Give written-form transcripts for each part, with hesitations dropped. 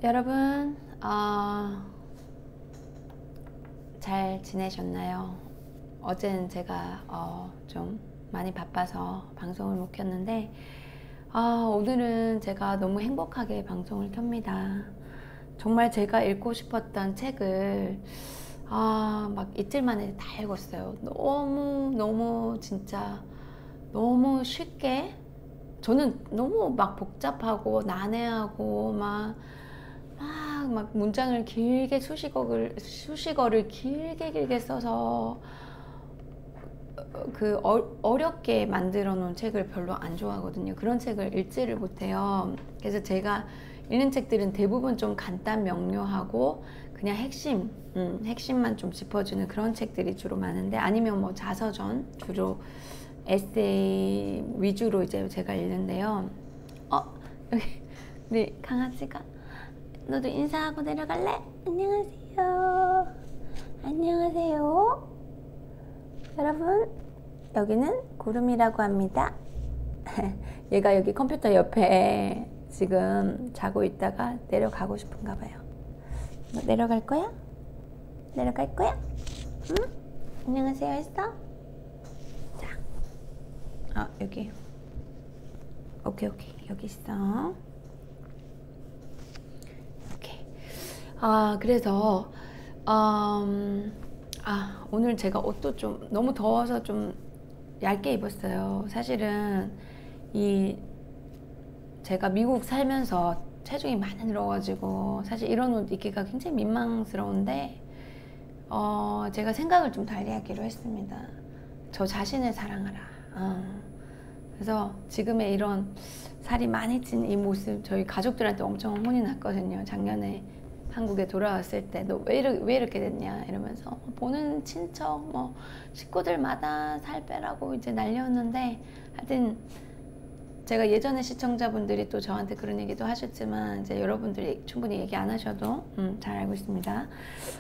여러분, 잘 지내셨나요? 어제는 제가 좀 많이 바빠서 방송을 못 켰는데 오늘은 제가 너무 행복하게 방송을 켭니다. 정말 제가 읽고 싶었던 책을 막 이틀 만에 다 읽었어요. 너무 진짜 너무 쉽게, 저는 너무 막 복잡하고 난해하고 막 문장을 길게 수식어를 길게 써서 어렵게 만들어 놓은 책을 별로 안 좋아하거든요. 그런 책을 읽지를 못해요. 그래서 제가 읽는 책들은 대부분 좀 간단 명료하고 그냥 핵심만 좀 짚어주는 그런 책들이 주로 많은데, 아니면 뭐 자서전, 주로 에세이 위주로 이제 제가 읽는데요. 여기 우리 강아지가, 너도 인사하고 내려갈래? 안녕하세요. 안녕하세요. 여러분, 여기는 구름이라고 합니다. 얘가 여기 컴퓨터 옆에 지금 자고 있다가 내려가고 싶은가 봐요. 너 내려갈 거야? 내려갈 거야? 응? 안녕하세요 했어? 자, 여기. 오케이. 여기 있어. 그래서 오늘 제가 옷도 좀 너무 더워서 좀 얇게 입었어요. 사실은 제가 미국 살면서 체중이 많이 늘어가지고 사실 이런 옷 입기가 굉장히 민망스러운데 제가 생각을 좀 달리 하기로 했습니다. 저 자신을 사랑하라. 그래서 지금의 이런 살이 많이 찐 이 모습, 저희 가족들한테 엄청 혼이 났거든요. 작년에 한국에 돌아왔을 때 너 왜 이렇게 됐냐 이러면서 보는 친척 뭐 식구들마다 살 빼라고 이제 난리였는데, 하여튼 제가 예전에 시청자분들이 또 저한테 그런 얘기도 하셨지만 이제 여러분들이 충분히 얘기 안 하셔도 잘 알고 있습니다.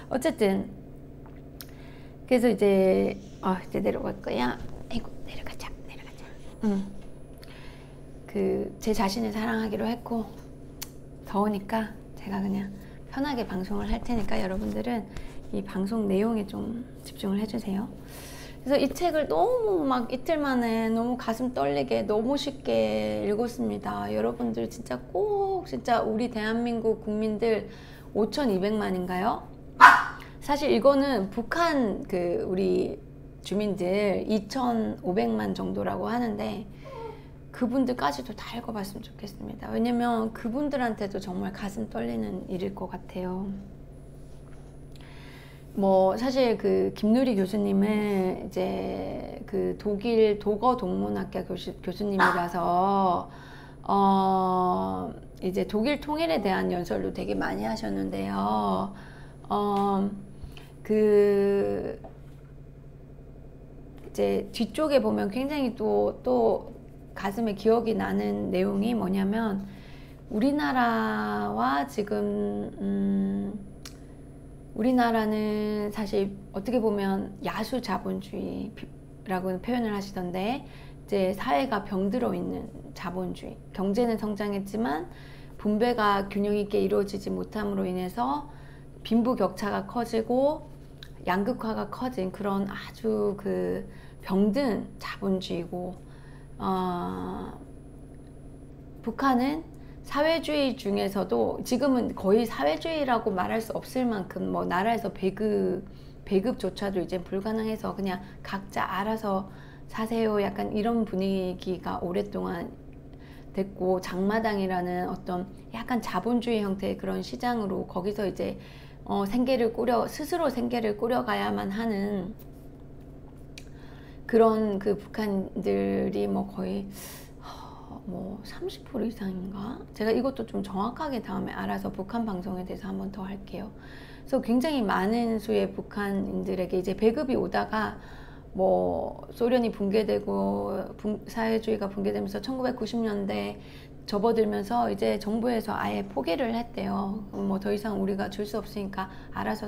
어쨌든 그래서 이제 내려갈 거야. 아이고, 내려가자. 제 자신을 사랑하기로 했고, 더우니까 제가 그냥 편하게 방송을 할 테니까 여러분들은 이 방송 내용에 좀 집중을 해주세요. 그래서 이 책을 너무 막 이틀 만에 너무 가슴 떨리게 너무 쉽게 읽었습니다. 여러분들 진짜 꼭 진짜 우리 대한민국 국민들 5,200만인가요? 사실 이거는 북한 우리 주민들 2,500만 정도라고 하는데, 그분들까지도 다 읽어봤으면 좋겠습니다. 왜냐면 그분들한테도 정말 가슴 떨리는 일일 것 같아요. 뭐 사실 김누리 교수님은 이제 독일 도거 동문학교 교수님이라서 이제 독일 통일에 대한 연설도 되게 많이 하셨는데요. 이제 뒤쪽에 보면 굉장히 또 가슴에 기억이 나는 내용이 뭐냐면, 우리나라와 지금 우리나라는 사실 어떻게 보면 야수 자본주의라고 표현을 하시던데, 이제 사회가 병들어 있는 자본주의, 경제는 성장했지만 분배가 균형 있게 이루어지지 못함으로 인해서 빈부격차가 커지고 양극화가 커진 그런 아주 병든 자본주의고, 북한은 사회주의 중에서도 지금은 거의 사회주의라고 말할 수 없을 만큼 뭐 나라에서 배급조차도 이제 불가능해서 그냥 각자 알아서 사세요, 약간 이런 분위기가 오랫동안 됐고, 장마당이라는 어떤 약간 자본주의 형태의 그런 시장으로 거기서 이제 스스로 생계를 꾸려가야만 하는 그런 북한들이 뭐 거의 30% 이상인가? 제가 이것도 좀 정확하게 다음에 알아서 북한 방송에 대해서 한 번 더 할게요. 그래서 굉장히 많은 수의 북한인들에게 이제 배급이 오다가 뭐 소련이 붕괴되고 사회주의가 붕괴되면서 1990년대 접어들면서 이제 정부에서 아예 포기를 했대요. 뭐 더 이상 우리가 줄 수 없으니까 알아서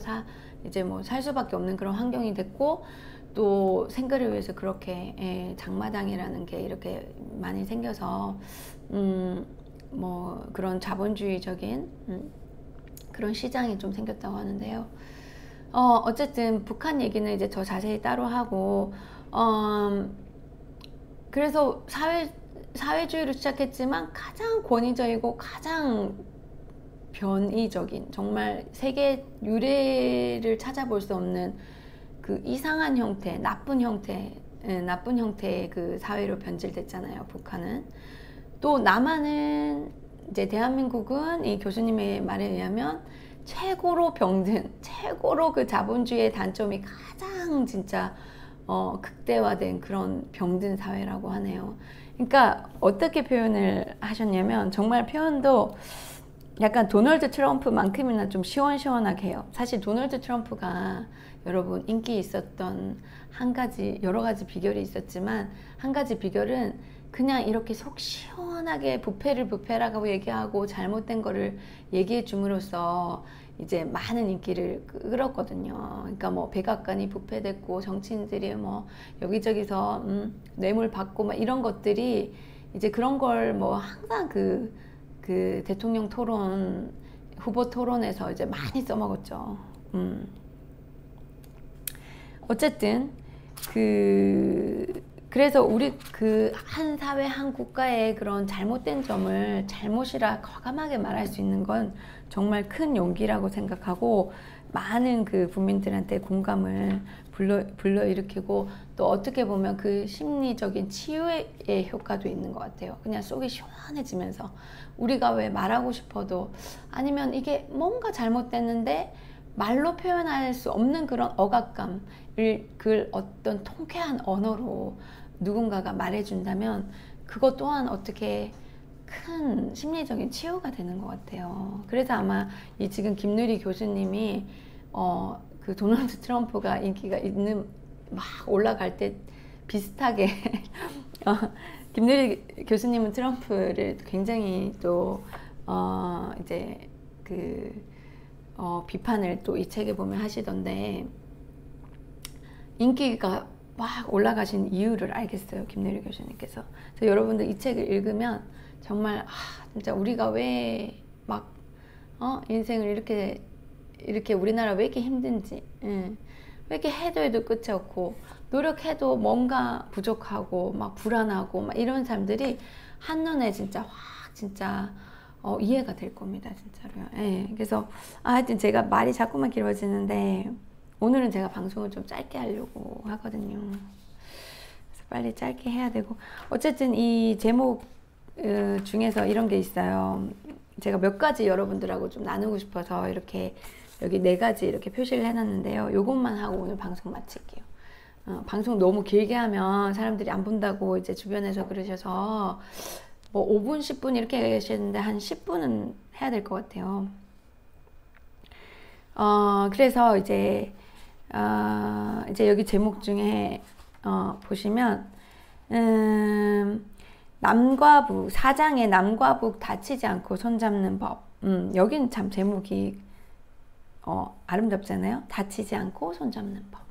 이제 뭐 살 수밖에 없는 그런 환경이 됐고, 또 생계를 위해서 그렇게 장마당이라는 게 이렇게 많이 생겨서 뭐 그런 자본주의적인 그런 시장이 좀 생겼다고 하는데요. 어쨌든 북한 얘기는 이제 더 자세히 따로 하고, 그래서 사회주의로 시작했지만 가장 권위적이고 가장 변이적인, 정말 세계 유례를 찾아볼 수 없는 그 이상한 형태, 나쁜 형태의 그 사회로 변질됐잖아요, 북한은. 또 남한은, 이제 대한민국은 이 교수님의 말에 의하면 최고로 병든, 최고로 그 자본주의의 단점이 가장 진짜 극대화된 그런 병든 사회라고 하네요. 그러니까 어떻게 표현을 하셨냐면, 정말 표현도 약간 도널드 트럼프만큼이나 좀 시원시원하게 해요. 사실 도널드 트럼프가 여러분 인기 있었던 여러 가지 비결이 있었지만, 한 가지 비결은 그냥 이렇게 속 시원하게 부패라고 얘기하고 잘못된 거를 얘기해 줌으로써 이제 많은 인기를 끌었거든요. 그러니까 뭐 백악관이 부패됐고, 정치인들이 뭐 여기저기서 뇌물 받고 막 이런 것들이, 이제 그런 걸 뭐 항상 그 대통령 토론, 후보 토론에서 이제 많이 써먹었죠. 어쨌든 그래서 우리 그 한 사회, 한 국가의 그런 잘못된 점을 잘못이라 과감하게 말할 수 있는 건 정말 큰 용기라고 생각하고, 많은 그 국민들한테 공감을 불러일으키고, 또 어떻게 보면 그 심리적인 치유의 효과도 있는 것 같아요. 그냥 속이 시원해지면서 우리가 왜 말하고 싶어도, 아니면 이게 뭔가 잘못됐는데 말로 표현할 수 없는 그런 억압감을 그 어떤 통쾌한 언어로 누군가가 말해준다면, 그것 또한 어떻게 큰 심리적인 치유가 되는 것 같아요. 그래서 아마 이 지금 김누리 교수님이 그 도널드 트럼프가 인기가 있는 막 올라갈 때 비슷하게 김누리 교수님은 트럼프를 굉장히 또 이제 비판을 또 이 책에 보면 하시던데, 인기가 막 올라가신 이유를 알겠어요, 김누리 교수님께서. 그래서 여러분들 이 책을 읽으면 정말 진짜 우리가 왜 막 인생을 이렇게 우리나라 왜 이렇게 힘든지, 왜 이렇게 해도 끝이 없고, 노력해도 뭔가 부족하고 막 불안하고 막 이런 사람들이 한눈에 진짜 이해가 될 겁니다, 진짜로요. 예. 그래서 하여튼 제가 말이 자꾸만 길어지는데, 오늘은 제가 방송을 좀 짧게 하려고 하거든요. 그래서 빨리 짧게 해야 되고, 어쨌든 이 제목 중에서 이런 게 있어요. 제가 몇 가지 여러분들하고 좀 나누고 싶어서 이렇게 여기 4가지 이렇게 표시를 해놨는데요. 요것만 하고 오늘 방송 마칠게요. 방송 너무 길게 하면 사람들이 안 본다고 이제 주변에서 그러셔서 뭐 5분, 10분 이렇게 계시는데 한 10분은 해야 될 것 같아요. 그래서 이제 여기 제목 중에 보시면 남과 북, 4장의 남과 북 다치지 않고 손잡는 법. 여긴 참 제목이 아름답잖아요. 다치지 않고 손잡는 법.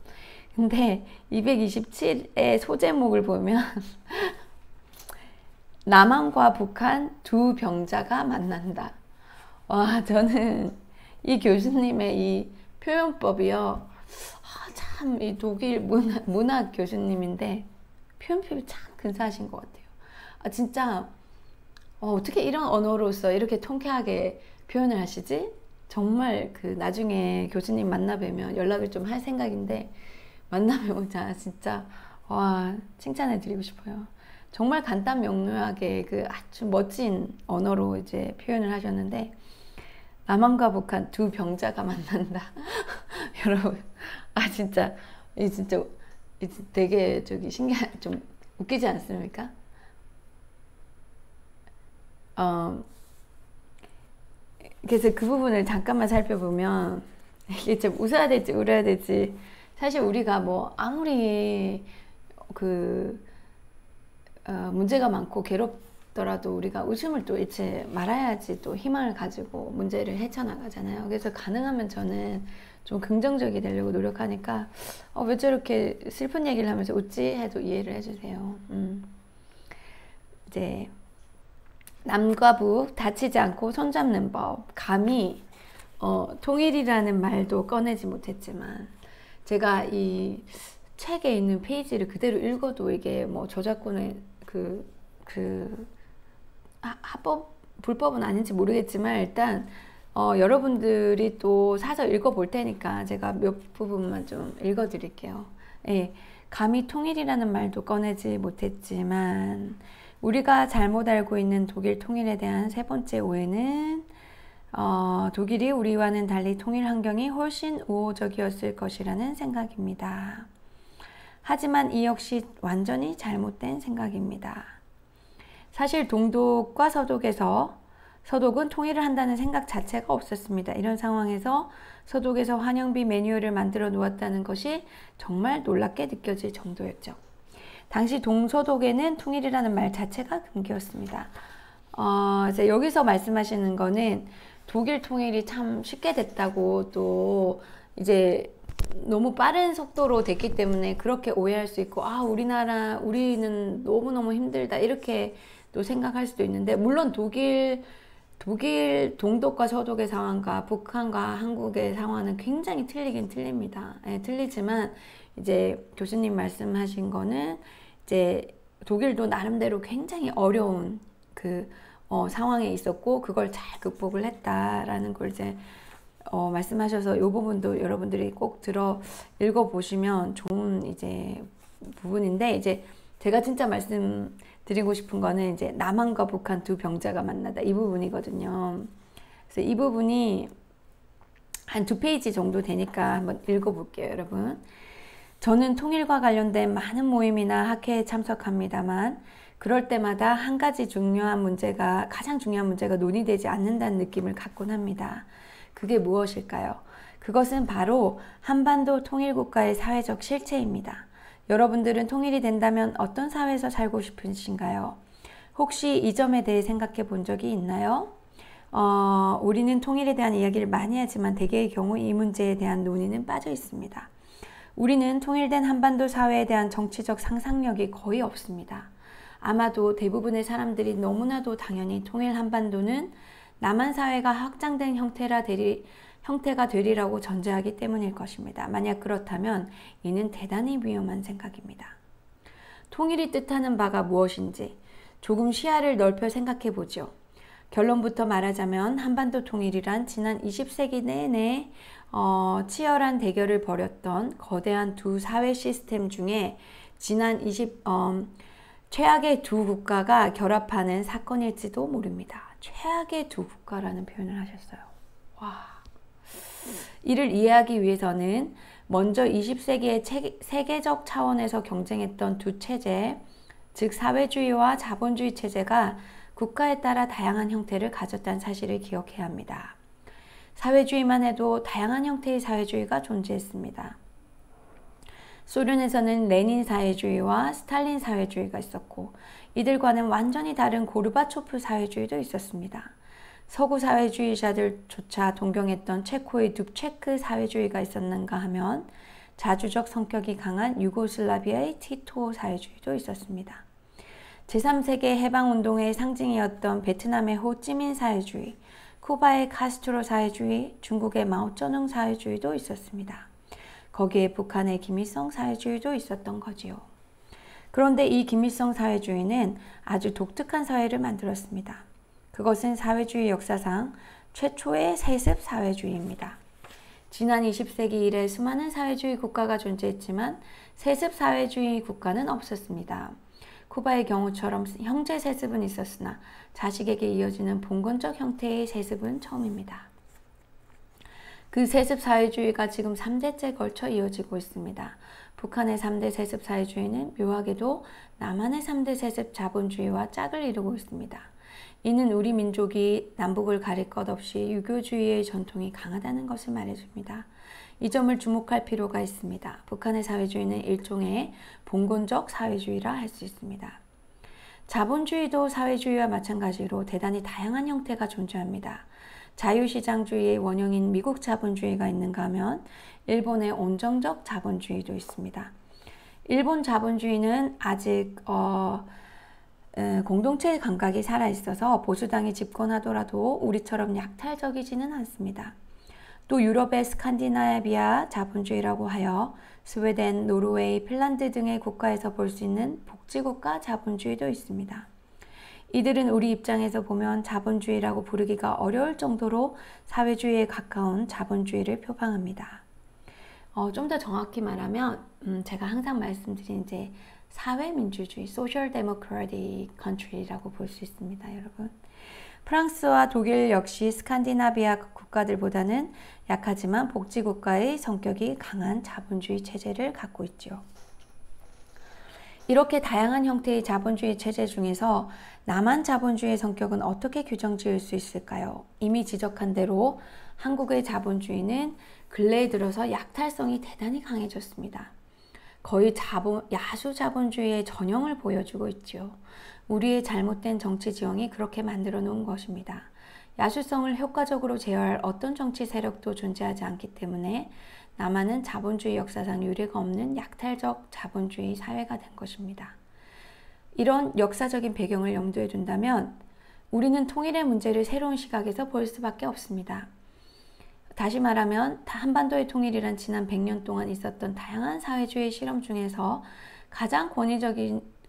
근데 227의 소제목을 보면 남한과 북한 두 병자가 만난다. 와, 저는 이 교수님의 이 표현법이요, 참 이 독일 문학 교수님인데 표현법이 참 근사하신 것 같아요. 진짜 어떻게 이런 언어로서 이렇게 통쾌하게 표현을 하시지? 정말 나중에 교수님 만나뵈면 연락을 좀 할 생각인데, 만나뵈면 진짜 칭찬해 드리고 싶어요. 정말 간단 명료하게 아주 멋진 언어로 이제 표현을 하셨는데, 남한과 북한 두 병자가 만난다. 여러분, 진짜 되게 신기한, 좀 웃기지 않습니까? 그래서 그 부분을 잠깐만 살펴보면, 이게 좀 웃어야 될지 울어야 될지, 사실 우리가 뭐 아무리 문제가 많고 괴롭더라도 우리가 웃음을 또 잃지 말아야지 또 희망을 가지고 문제를 헤쳐나가잖아요. 그래서 가능하면 저는 좀 긍정적이 되려고 노력하니까, 왜 저렇게 슬픈 얘기를 하면서 웃지? 해도 이해를 해주세요. 이제 남과 북 다치지 않고 손잡는 법. 감히 통일이라는 말도 꺼내지 못했지만 제가 이 책에 있는 페이지를 그대로 읽어도 이게 뭐 저작권의 합법 불법은 아닌지 모르겠지만 일단 여러분들이 또 사서 읽어볼 테니까 제가 몇 부분만 좀 읽어드릴게요. 예, 감히 통일이라는 말도 꺼내지 못했지만 우리가 잘못 알고 있는 독일 통일에 대한 세 번째 오해는 독일이 우리와는 달리 통일 환경이 훨씬 우호적이었을 것이라는 생각입니다. 하지만 이 역시 완전히 잘못된 생각입니다. 사실 동독과 서독은 통일을 한다는 생각 자체가 없었습니다. 이런 상황에서 서독에서 환영비 매뉴얼을 만들어 놓았다는 것이 정말 놀랍게 느껴질 정도였죠. 당시 동서독에는 통일이라는 말 자체가 금기였습니다. 이제 여기서 말씀하시는 거는 독일 통일이 참 쉽게 됐다고 또 이제 너무 빠른 속도로 됐기 때문에 그렇게 오해할 수 있고 우리는 너무너무 힘들다 이렇게 또 생각할 수도 있는데 물론 독일 동독과 서독의 상황과 북한과 한국의 상황은 굉장히 틀리긴 틀립니다. 예, 틀리지만 이제 교수님 말씀하신 거는 이제 독일도 나름대로 굉장히 어려운 상황에 있었고 그걸 잘 극복을 했다라는 걸 이제 말씀하셔서 이 부분도 여러분들이 꼭 읽어보시면 좋은 이제 부분인데 이제 제가 진짜 말씀드리고 싶은 거는 이제 남한과 북한 두 병자가 만나다 이 부분이거든요. 그래서 이 부분이 한 2페이지 정도 되니까 한번 읽어볼게요, 여러분. 저는 통일과 관련된 많은 모임이나 학회에 참석합니다만 그럴 때마다 가장 중요한 문제가 논의되지 않는다는 느낌을 갖곤 합니다. 그게 무엇일까요? 그것은 바로 한반도 통일국가의 사회적 실체입니다. 여러분들은 통일이 된다면 어떤 사회에서 살고 싶으신가요? 혹시 이 점에 대해 생각해 본 적이 있나요? 우리는 통일에 대한 이야기를 많이 하지만 대개의 경우 이 문제에 대한 논의는 빠져 있습니다. 우리는 통일된 한반도 사회에 대한 정치적 상상력이 거의 없습니다. 아마도 대부분의 사람들이 너무나도 당연히 통일 한반도는 남한 사회가 확장된 형태가 되리라고 전제하기 때문일 것입니다. 만약 그렇다면 이는 대단히 위험한 생각입니다. 통일이 뜻하는 바가 무엇인지 조금 시야를 넓혀 생각해 보죠. 결론부터 말하자면 한반도 통일이란 지난 20세기 내내 치열한 대결을 벌였던 거대한 두 사회 시스템 중에 최악의 두 국가가 결합하는 사건일지도 모릅니다. 최악의 두 국가라는 표현을 하셨어요. 와. 이를 이해하기 위해서는 먼저 20세기의 세계적 차원에서 경쟁했던 두 체제, 즉 사회주의와 자본주의 체제가 국가에 따라 다양한 형태를 가졌다는 사실을 기억해야 합니다. 사회주의만 해도 다양한 형태의 사회주의가 존재했습니다. 소련에서는 레닌 사회주의와 스탈린 사회주의가 있었고 이들과는 완전히 다른 고르바초프 사회주의도 있었습니다. 서구 사회주의자들조차 동경했던 체코의 둡체크 사회주의가 있었는가 하면 자주적 성격이 강한 유고슬라비아의 티토 사회주의도 있었습니다. 제3세계 해방운동의 상징이었던 베트남의 호찌민 사회주의, 쿠바의 카스트로 사회주의, 중국의 마오쩌둥 사회주의도 있었습니다. 거기에 북한의 김일성 사회주의도 있었던 거지요. 그런데 이 김일성 사회주의는 아주 독특한 사회를 만들었습니다. 그것은 사회주의 역사상 최초의 세습 사회주의입니다. 지난 20세기 이래 수많은 사회주의 국가가 존재했지만 세습 사회주의 국가는 없었습니다. 쿠바의 경우처럼 형제 세습은 있었으나 자식에게 이어지는 봉건적 형태의 세습은 처음입니다. 그 세습 사회주의가 지금 3대째 걸쳐 이어지고 있습니다. 북한의 3대 세습 사회주의는 묘하게도 남한의 3대 세습 자본주의와 짝을 이루고 있습니다. 이는 우리 민족이 남북을 가릴 것 없이 유교주의의 전통이 강하다는 것을 말해줍니다. 이 점을 주목할 필요가 있습니다. 북한의 사회주의는 일종의 봉건적 사회주의라 할 수 있습니다. 자본주의도 사회주의와 마찬가지로 대단히 다양한 형태가 존재합니다. 자유시장주의의 원형인 미국 자본주의가 있는가 하면 일본의 온정적 자본주의도 있습니다. 일본 자본주의는 아직 공동체 감각이 살아있어서 보수당이 집권하더라도 우리처럼 약탈적이지는 않습니다. 또 유럽의 스칸디나비아 자본주의라고 하여 스웨덴, 노르웨이, 핀란드 등의 국가에서 볼 수 있는 복지국가 자본주의도 있습니다. 이들은 우리 입장에서 보면 자본주의라고 부르기가 어려울 정도로 사회주의에 가까운 자본주의를 표방합니다. 좀 더 정확히 말하면 제가 항상 말씀드린 이제 사회민주주의, Social Democratic Country라고 볼 수 있습니다, 여러분. 프랑스와 독일 역시 스칸디나비아 국가들보다는 약하지만 복지국가의 성격이 강한 자본주의 체제를 갖고 있죠. 이렇게 다양한 형태의 자본주의 체제 중에서 남한 자본주의의 성격은 어떻게 규정 지을 수 있을까요? 이미 지적한 대로 한국의 자본주의는 근래에 들어서 약탈성이 대단히 강해졌습니다. 거의 야수 자본주의의 전형을 보여주고 있죠. 우리의 잘못된 정치 지형이 그렇게 만들어 놓은 것입니다. 야수성을 효과적으로 제어할 어떤 정치 세력도 존재하지 않기 때문에 남한은 자본주의 역사상 유례가 없는 약탈적 자본주의 사회가 된 것입니다. 이런 역사적인 배경을 염두에 둔다면 우리는 통일의 문제를 새로운 시각에서 볼 수밖에 없습니다. 다시 말하면 한반도의 통일이란 지난 100년 동안 있었던 다양한 사회주의 실험 중에서 가장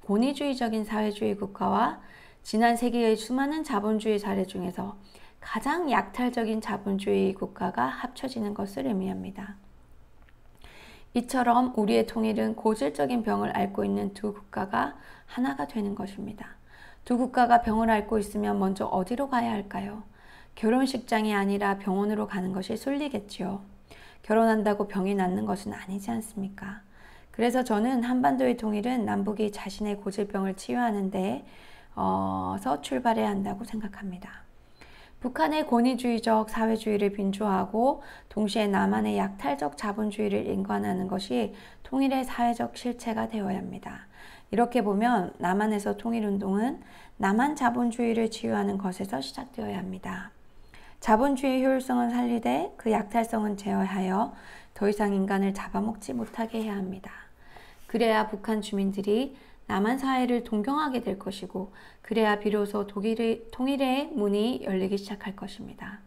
권위주의적인 사회주의 국가와 지난 세기의 수많은 자본주의 사례 중에서 가장 약탈적인 자본주의 국가가 합쳐지는 것을 의미합니다. 이처럼 우리의 통일은 고질적인 병을 앓고 있는 두 국가가 하나가 되는 것입니다. 두 국가가 병을 앓고 있으면 먼저 어디로 가야 할까요? 결혼식장이 아니라 병원으로 가는 것이 순리겠지요. 결혼한다고 병이 낫는 것은 아니지 않습니까? 그래서 저는 한반도의 통일은 남북이 자신의 고질병을 치유하는 데서 출발해야 한다고 생각합니다. 북한의 권위주의적 사회주의를 빈조하고 동시에 남한의 약탈적 자본주의를 인관하는 것이 통일의 사회적 실체가 되어야 합니다. 이렇게 보면 남한에서 통일운동은 남한 자본주의를 치유하는 것에서 시작되어야 합니다. 자본주의 효율성은 살리되 그 약탈성은 제어하여 더 이상 인간을 잡아먹지 못하게 해야 합니다. 그래야 북한 주민들이 남한 사회를 동경하게 될 것이고 그래야 비로소 통일의 문이 열리기 시작할 것입니다.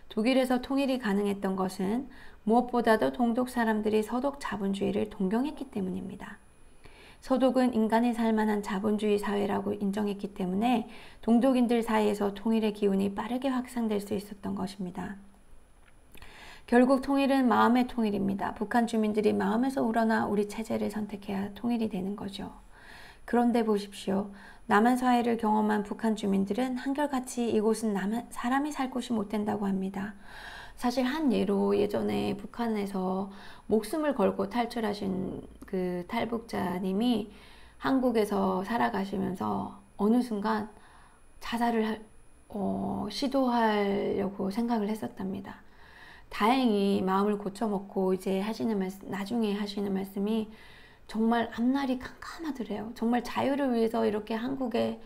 독일에서 통일이 가능했던 것은 무엇보다도 동독 사람들이 서독 자본주의를 동경했기 때문입니다. 서독은 인간이 살만한 자본주의 사회라고 인정했기 때문에 동독인들 사이에서 통일의 기운이 빠르게 확산될 수 있었던 것입니다. 결국 통일은 마음의 통일입니다. 북한 주민들이 마음에서 우러나 우리 체제를 선택해야 통일이 되는 거죠. 그런데 보십시오. 남한 사회를 경험한 북한 주민들은 한결같이 이곳은 사람이 살 곳이 못 된다고 합니다. 사실 한 예로 예전에 북한에서 목숨을 걸고 탈출하신 그 탈북자님이 한국에서 살아가시면서 어느 순간 자살을 시도하려고 생각을 했었답니다. 다행히 마음을 고쳐먹고 이제 나중에 하시는 말씀이 정말 앞날이 캄캄하더래요. 정말 자유를 위해서 이렇게 한국에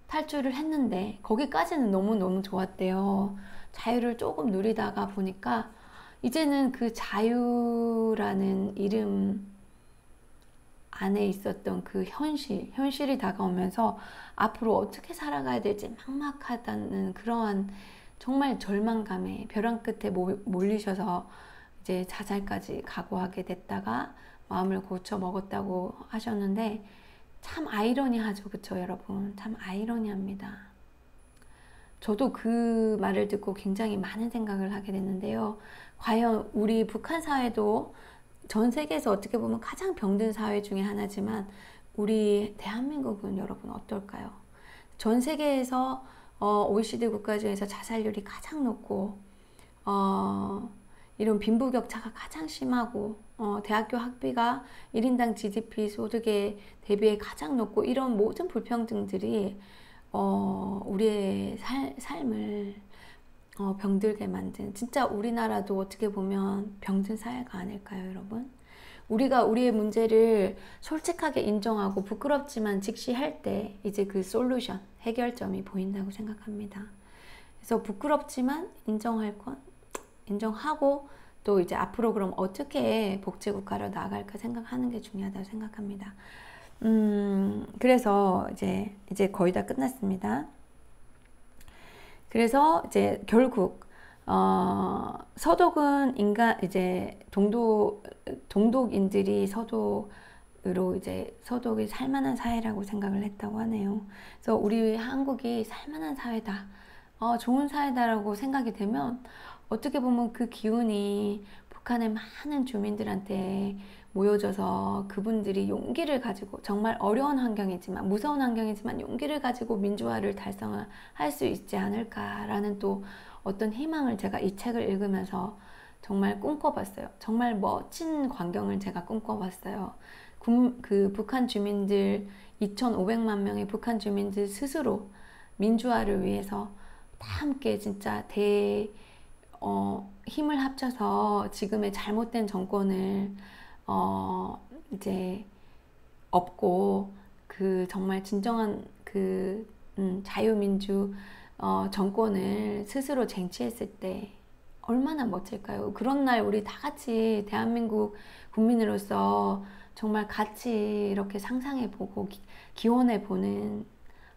탈출을 했는데 거기까지는 너무너무 좋았대요. 자유를 조금 누리다가 보니까 이제는 그 자유라는 이름 안에 있었던 그 현실이 다가오면서 앞으로 어떻게 살아가야 될지 막막하다는 그러한 정말 절망감에 벼랑 끝에 몰리셔서 이제 자살까지 각오하게 됐다가 마음을 고쳐 먹었다고 하셨는데 참 아이러니하죠. 그쵸 여러분? 참 아이러니합니다. 저도 그 말을 듣고 굉장히 많은 생각을 하게 됐는데요. 과연 우리 북한 사회도 전 세계에서 어떻게 보면 가장 병든 사회 중에 하나지만 우리 대한민국은 여러분 어떨까요? 전 세계에서 OECD 국가 중에서 자살률이 가장 높고 이런 빈부격차가 가장 심하고 대학교 학비가 1인당 GDP 소득에 대비해 가장 높고 이런 모든 불평등들이 우리의 삶을 병들게 만든 진짜 우리나라도 어떻게 보면 병든 사회가 아닐까요 여러분? 우리가 우리의 문제를 솔직하게 인정하고 부끄럽지만 직시할 때 이제 그 솔루션, 해결점이 보인다고 생각합니다. 그래서 부끄럽지만 인정하고 또 이제 앞으로 그럼 어떻게 복지국가로 나아갈까 생각하는 게 중요하다고 생각합니다. 그래서 이제 거의 다 끝났습니다. 그래서 이제 결국 서독은 이제 동독인들이 서독으로 이제 서독이 살만한 사회라고 생각을 했다고 하네요. 그래서 우리 한국이 살만한 사회다, 좋은 사회다라고 생각이 되면 어떻게 보면 그 기운이 북한의 많은 주민들한테 모여져서 그분들이 용기를 가지고, 정말 어려운 환경이지만, 무서운 환경이지만 용기를 가지고 민주화를 달성할 수 있지 않을까라는 또 어떤 희망을 제가 이 책을 읽으면서 정말 꿈꿔봤어요. 정말 멋진 광경을 제가 꿈꿔봤어요. 그 북한 주민들, 2,500만 명의 북한 주민들 스스로 민주화를 위해서 다 함께 진짜 힘을 합쳐서 지금의 잘못된 정권을 이제 없고, 그 정말 진정한 그 자유민주 정권을 스스로 쟁취했을 때 얼마나 멋질까요? 그런 날 우리 다 같이 대한민국 국민으로서 정말 같이 이렇게 상상해보고 기원해보는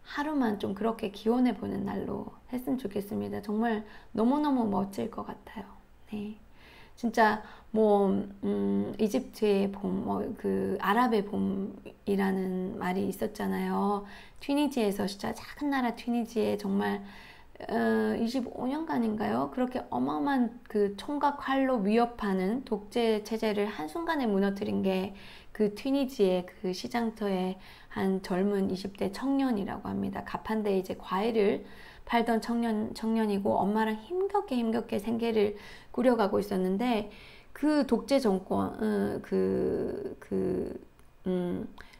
하루만 좀 그렇게 기원해보는 날로 했으면 좋겠습니다. 정말 너무너무 멋질 것 같아요. 네. 진짜 이집트의 봄, 그 아랍의 봄이라는 말이 있었잖아요. 튀니지에서, 진짜 작은 나라 튀니지에 정말 25년간인가요? 그렇게 어마어마한 그 총과 칼로 위협하는 독재 체제를 한순간에 무너뜨린 게 그 튀니지의 그 시장터의 한 젊은 20대 청년이라고 합니다. 가판대에 이제 과일을 팔던 청년이고, 엄마랑 힘겹게 생계를 꾸려가고 있었는데, 그 독재 정권,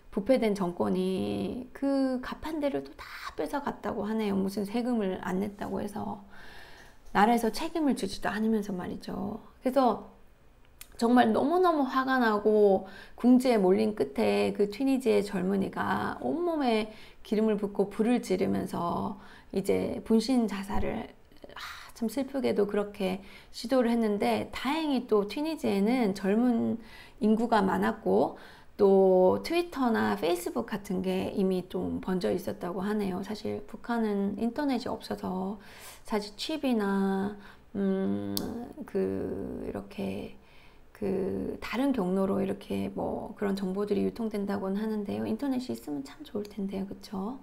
부패된 정권이 그 가판대를 또 다 뺏어갔다고 하네요. 무슨 세금을 안 냈다고 해서. 나라에서 책임을 지지도 않으면서 말이죠. 그래서 정말 너무너무 화가 나고 궁지에 몰린 끝에 그 튀니지의 젊은이가 온몸에 기름을 붓고 불을 지르면서 이제 분신 자살을, 참 슬프게도 그렇게 시도를 했는데, 다행히 또 튀니지에는 젊은 인구가 많았고, 또 트위터나 페이스북 같은 게 이미 좀 번져 있었다고 하네요. 사실 북한은 인터넷이 없어서 사실 칩이나 이렇게 그 다른 경로로 이렇게 뭐 그런 정보들이 유통된다고는 하는데요. 인터넷이 있으면 참 좋을 텐데요. 그쵸?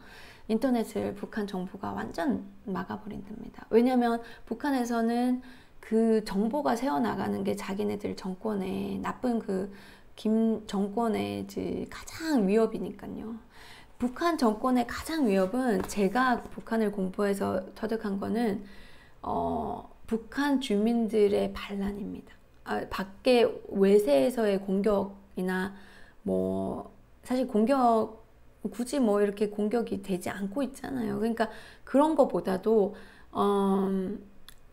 인터넷을 북한 정부가 완전 막아버린답니다. 왜냐면 북한에서는 그 정보가 새어나가는 게 자기네들 정권의 나쁜 그 김 정권의 가장 위협이니까요. 북한 정권의 가장 위협은, 제가 북한을 공부해서 터득한 거는 북한 주민들의 반란입니다. 밖에 외세에서의 공격이나 사실 공격 굳이 이렇게 공격이 되지 않고 있잖아요. 그러니까 그런 것보다도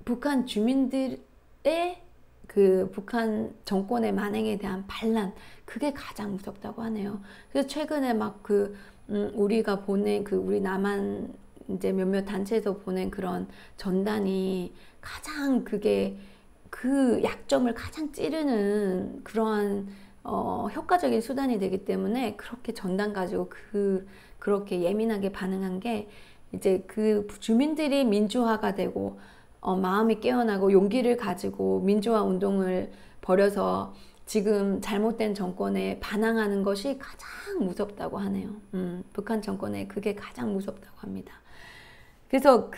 북한 주민들의 그 북한 정권의 만행에 대한 반란, 그게 가장 무섭다고 하네요. 그래서 최근에 우리가 보낸 우리 남한 이제 몇몇 단체에서 보낸 그런 전단이 가장 그게 그 약점을 가장 찌르는 그러한 효과적인 수단이 되기 때문에 그렇게 전단 가지고 그렇게 예민하게 반응한 게, 이제 그 주민들이 민주화가 되고 마음이 깨어나고 용기를 가지고 민주화 운동을 벌여서 지금 잘못된 정권에 반항하는 것이 가장 무섭다고 하네요. 북한 정권에 그게 가장 무섭다고 합니다. 그래서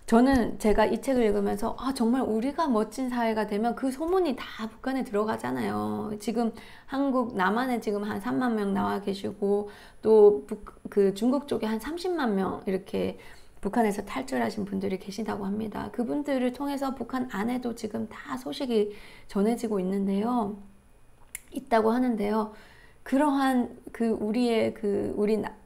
저는 제가 이 책을 읽으면서 정말 우리가 멋진 사회가 되면 그 소문이 다 북한에 들어가잖아요. 지금 한국 남한에 지금 한 3만 명 나와 계시고, 또 그 중국 쪽에 한 30만 명 이렇게 북한에서 탈출하신 분들이 계시다고 합니다. 그분들을 통해서 북한 안에도 지금 다 소식이 전해지고 있다고 하는데요. 그러한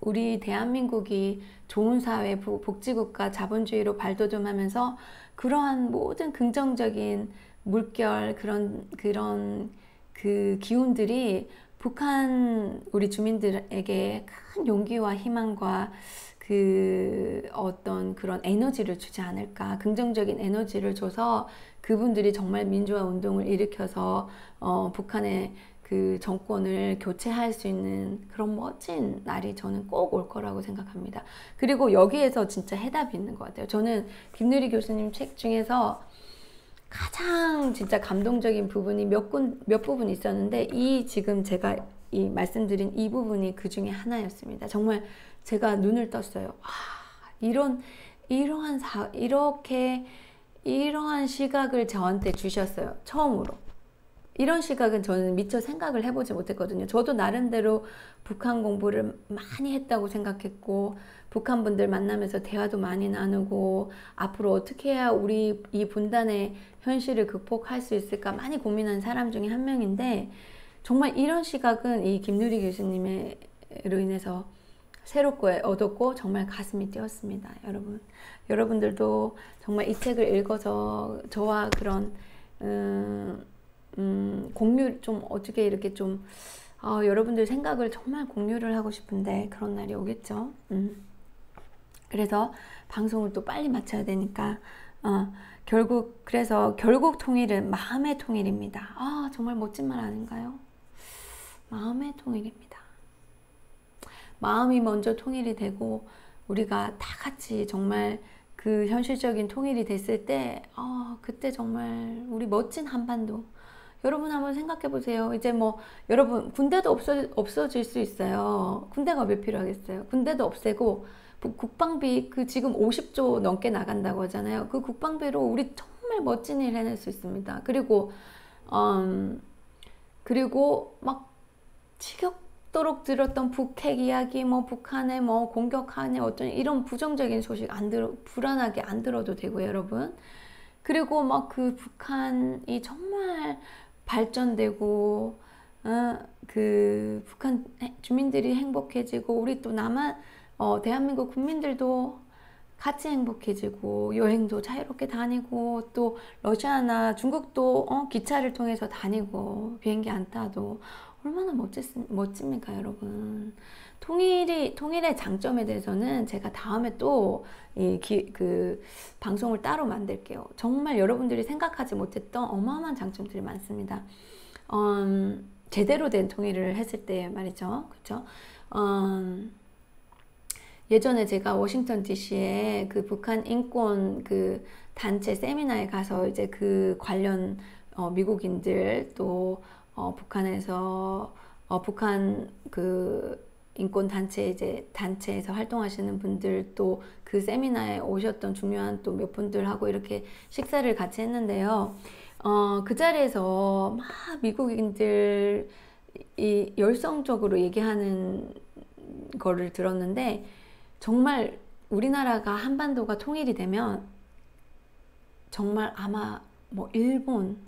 우리 대한민국이 좋은 사회, 복지국가, 자본주의로 발돋움하면서 그러한 모든 긍정적인 물결, 그런 그 기운들이 북한 우리 주민들에게 큰 용기와 희망과 어떤 그런 에너지를 주지 않을까, 긍정적인 에너지를 줘서 그분들이 정말 민주화 운동을 일으켜서 북한의 그 정권을 교체할 수 있는 그런 멋진 날이 저는 꼭 올 거라고 생각합니다. 그리고 여기에서 진짜 해답이 있는 것 같아요. 저는 김누리 교수님 책 중에서 가장 진짜 감동적인 부분이 몇 부분 있었는데, 이 지금 제가 이 말씀드린 이 부분이 그 중에 하나였습니다. 정말 제가 눈을 떴어요. 이러한 시각을 저한테 주셨어요. 처음으로. 이런 시각은 저는 미처 생각을 해보지 못했거든요. 저도 나름대로 북한 공부를 많이 했다고 생각했고, 북한 분들 만나면서 대화도 많이 나누고, 앞으로 어떻게 해야 우리 이 분단의 현실을 극복할 수 있을까 많이 고민한 사람 중에 한 명인데, 정말 이런 시각은 이 김누리 교수님으로 인해서 새롭고 얻었고 정말 가슴이 뛰었습니다. 여러분들도 정말 이 책을 읽어서 저와 그런 공유 좀 어떻게 이렇게 좀 여러분들 생각을 정말 공유를 하고 싶은데 그런 날이 오겠죠. 그래서 방송을 또 빨리 마쳐야 되니까 결국 통일은 마음의 통일입니다. 정말 멋진 말 아닌가요? 마음의 통일입니다. 마음이 먼저 통일이 되고 우리가 다 같이 정말 그 현실적인 통일이 됐을 때 그때 정말 우리 멋진 한반도. 여러분 한번 생각해 보세요. 이제 뭐 여러분 군대도 없어질 수 있어요. 군대가 왜 필요하겠어요? 군대도 없애고 국방비 그 지금 50조 넘게 나간다고 하잖아요. 그 국방비로 우리 정말 멋진 일 해낼 수 있습니다. 그리고 막 지겹도록 들었던 북핵 이야기, 뭐 북한에 뭐 공격하네 어떤 이런 부정적인 소식 불안하게 안 들어도 되고요, 여러분. 그리고 막 그 북한이 정말 발전되고 그 북한 주민들이 행복해지고 우리 또 대한민국 국민들도 같이 행복해지고 여행도 자유롭게 다니고 또 러시아나 중국도 기차를 통해서 다니고 비행기 안 타도 얼마나 멋집니까, 여러분. 통일의 장점에 대해서는 제가 다음에 또 그 방송을 따로 만들게요. 정말 여러분들이 생각하지 못했던 어마어마한 장점들이 많습니다. 제대로 된 통일을 했을 때 말이죠. 그렇죠? 예전에 제가 워싱턴 DC에 그 북한 인권 그 단체 세미나에 가서 이제 그 관련 미국인들 또 북한에서 북한 그 인권 단체에서 활동하시는 분들 또 그 세미나에 오셨던 중요한 또 몇 분들하고 이렇게 식사를 같이 했는데요. 그 자리에서 막 미국인들이 열성적으로 얘기하는 거를 들었는데, 정말 우리나라가 한반도가 통일이 되면 정말 아마 뭐 일본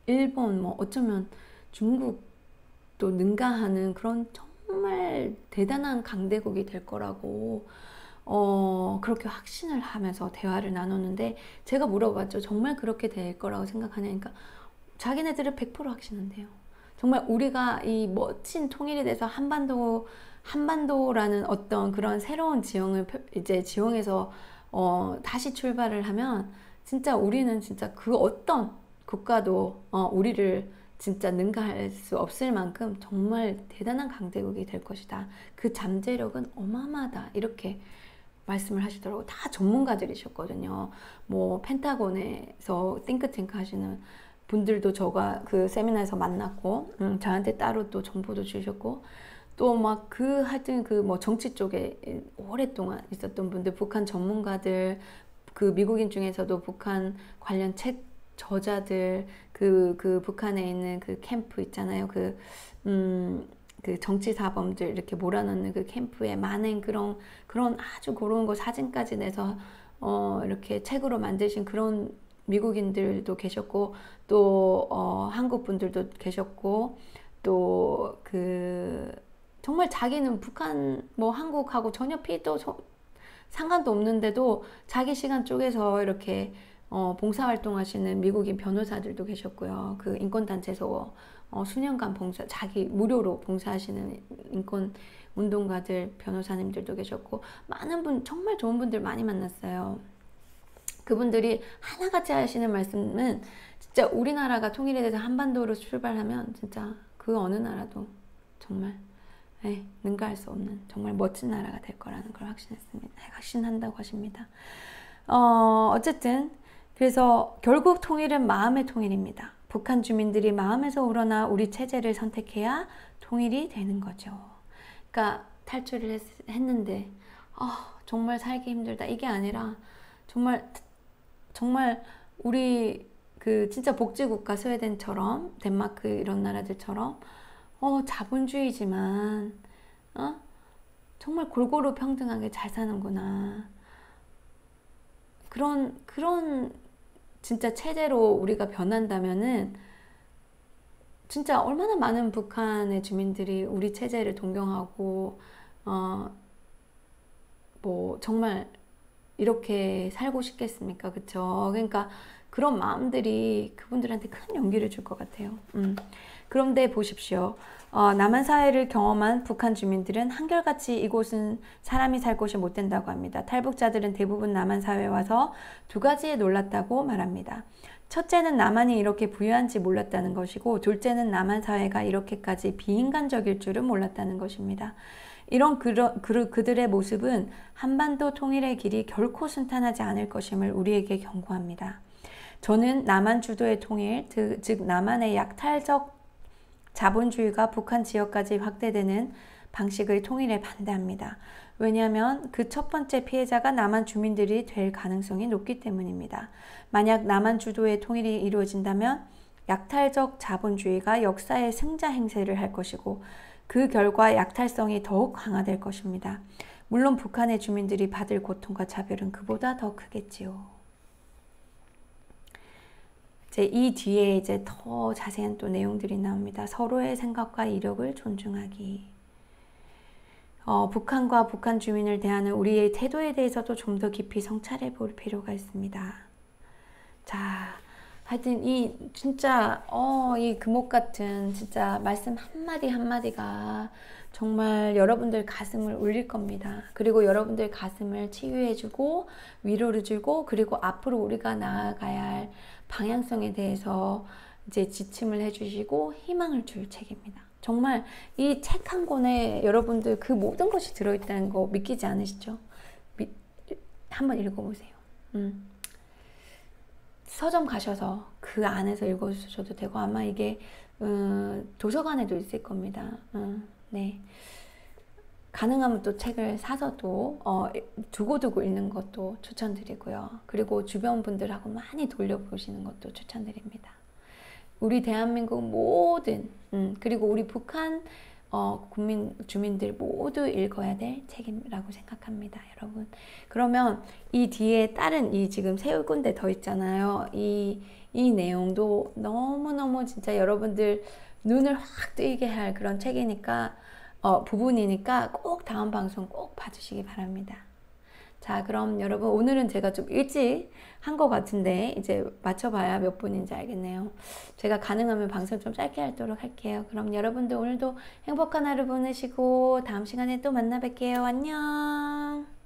뭐 어쩌면 중국도 능가하는 그런 정말 대단한 강대국이 될 거라고 그렇게 확신을 하면서 대화를 나눴는데, 제가 물어봤죠. 정말 그렇게 될 거라고 생각하냐니까 자기네들은 100% 확신한대요. 정말 우리가 이 멋진 통일이 돼서 한반도라는 어떤 그런 새로운 지형에서 다시 출발을 하면 진짜 우리는 진짜 그 어떤 국가도 우리를 진짜 능가할 수 없을 만큼 정말 대단한 강대국이 될 것이다. 그 잠재력은 어마어마하다. 이렇게 말씀을 하시더라고요. 다 전문가들이셨거든요. 뭐 펜타곤에서 띵크탱크 하시는 분들도 저가 그 세미나에서 만났고 저한테 따로 또 정보도 주셨고, 또 막 하여튼 그 뭐 정치 쪽에 오랫동안 있었던 분들, 북한 전문가들, 그 미국인 중에서도 북한 관련 책 저자들, 그 북한에 있는 그 캠프 있잖아요. 그 정치사범들 이렇게 몰아넣는 그 캠프에 많은 그런 아주 고른 거 사진까지 내서 이렇게 책으로 만드신 그런 미국인들도 계셨고, 또 한국 분들도 계셨고, 또 정말 자기는 북한 뭐 한국하고 전혀 피도 상관도 없는데도 자기 시간 쪼개서 이렇게 봉사활동하시는 미국인 변호사들도 계셨고요. 그 인권단체에서 수년간 자기 무료로 봉사하시는 인권 운동가들, 변호사님들도 계셨고, 많은 정말 좋은 분들 많이 만났어요. 그분들이 하나같이 하시는 말씀은 진짜 우리나라가 통일이 돼서 한반도로 출발하면 진짜 그 어느 나라도 정말 능가할 수 없는 정말 멋진 나라가 될 거라는 걸 확신한다고 하십니다. 어쨌든 그래서 결국 통일은 마음의 통일입니다. 북한 주민들이 마음에서 우러나 우리 체제를 선택해야 통일이 되는 거죠. 그러니까 탈출을 했는데 정말 살기 힘들다 이게 아니라 정말 우리 그 진짜 복지국가 스웨덴처럼 덴마크 이런 나라들처럼 자본주의지만 정말 골고루 평등하게 잘 사는구나. 그런 진짜 체제로 우리가 변한다면은 진짜 얼마나 많은 북한의 주민들이 우리 체제를 동경하고 뭐 정말 이렇게 살고 싶겠습니까? 그쵸? 그러니까 그런 마음들이 그분들한테 큰 용기를 줄 것 같아요. 그런데 보십시오. 남한 사회를 경험한 북한 주민들은 한결같이 이곳은 사람이 살 곳이 못 된다고 합니다. 탈북자들은 대부분 남한 사회에 와서 두 가지에 놀랐다고 말합니다. 첫째는 남한이 이렇게 부유한지 몰랐다는 것이고, 둘째는 남한 사회가 이렇게까지 비인간적일 줄은 몰랐다는 것입니다. 이런 그들의 모습은 한반도 통일의 길이 결코 순탄하지 않을 것임을 우리에게 경고합니다. 저는 남한 주도의 통일, 즉 남한의 약탈적 자본주의가 북한 지역까지 확대되는 방식의 통일에 반대합니다. 왜냐하면 그 첫 번째 피해자가 남한 주민들이 될 가능성이 높기 때문입니다. 만약 남한 주도의 통일이 이루어진다면 약탈적 자본주의가 역사의 승자 행세를 할 것이고, 그 결과 약탈성이 더욱 강화될 것입니다. 물론 북한의 주민들이 받을 고통과 차별은 그보다 더 크겠지요. 이 뒤에 이제 더 자세한 또 내용들이 나옵니다. 서로의 생각과 이력을 존중하기. 북한과 북한 주민을 대하는 우리의 태도에 대해서도 좀 더 깊이 성찰해 볼 필요가 있습니다. 자, 하여튼 이 진짜 이 금옥 같은 진짜 말씀 한마디 한마디가 정말 여러분들 가슴을 울릴 겁니다. 그리고 여러분들 가슴을 치유해주고 위로를 주고, 그리고 앞으로 우리가 나아가야 할 방향성에 대해서 이제 지침을 해주시고 희망을 줄 책입니다. 정말 이 책 한 권에 여러분들 그 모든 것이 들어있다는 거 믿기지 않으시죠? 한번 읽어보세요. 서점 가셔서 그 안에서 읽어주셔도 되고, 아마 이게 도서관에도 있을 겁니다. 네. 가능하면 또 책을 사서도 두고두고 읽는 것도 추천드리고요. 그리고 주변 분들하고 많이 돌려보시는 것도 추천드립니다. 우리 대한민국 모든 그리고 우리 북한 주민들 모두 읽어야 될 책이라고 생각합니다, 여러분. 그러면 이 뒤에 다른 이 지금 세 군데 더 있잖아요. 이 내용도 너무너무 진짜 여러분들 눈을 확 뜨이게 할 그런 책이니까 부분이니까 꼭 다음 방송 꼭 봐주시기 바랍니다. 자, 그럼 여러분 오늘은 제가 좀 일찍 한 것 같은데 이제 맞춰봐야 몇 분인지 알겠네요. 제가 가능하면 방송 좀 짧게 하도록 할게요. 그럼 여러분들 오늘도 행복한 하루 보내시고 다음 시간에 또 만나 뵐게요. 안녕.